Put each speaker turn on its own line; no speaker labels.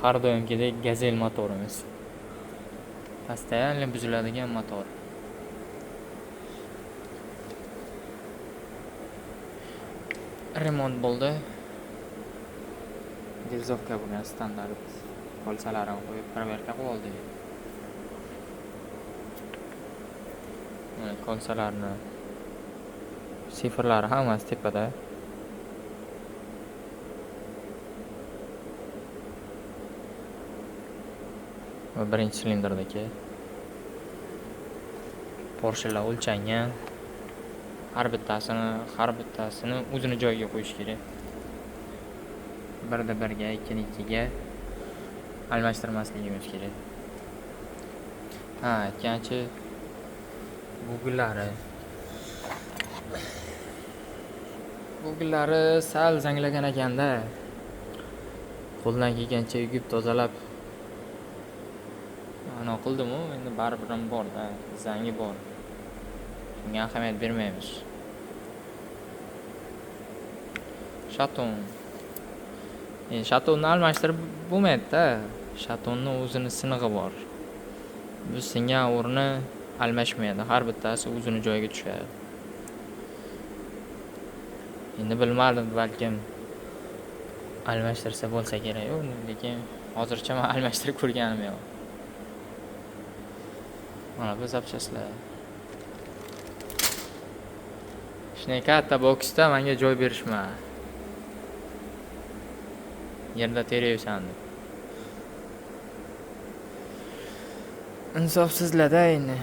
Har doimgidek gazel motorimiz. Постоянно buziladigan motor. Remont bo'ldi. Dilzovka bo'lgan standart. Polsalarini qo'yib, proverka qilib oldik. Mana konsolarni sifrlari hammasi tepada. Va birinchi silindrdagi Porschelar o'lchangan. Har bittasini o'zini joyiga qo'yish kerak. Birda birga, ikkini ikkiga almashtirmasligimiz kerak. Aytgancha Google'lari sal zanglagan ekanda. Qo'ldan kelgancha yuvib tozalab ana qildim-ku, endi baribir ham bor-da, zangi bor. Bunga ahamiyat bermaymiz. Shatonni almashtirib bo'lmaydi-da. Shatonni o'zini sinig'i bor. Bu singan o'rni almashmaydi. Har bittasi o'zini joyiga tushadi. Endi bilmadim, balkim almashtirsa bo'lsa kerak-ku, lekin hozircha men almashtirib ko'rganim yo'q. Mana bu zapchastlar. Shunday katta boksda menga joy berishmadi. Yerda teraysan deb. Insofsizlar-da endi.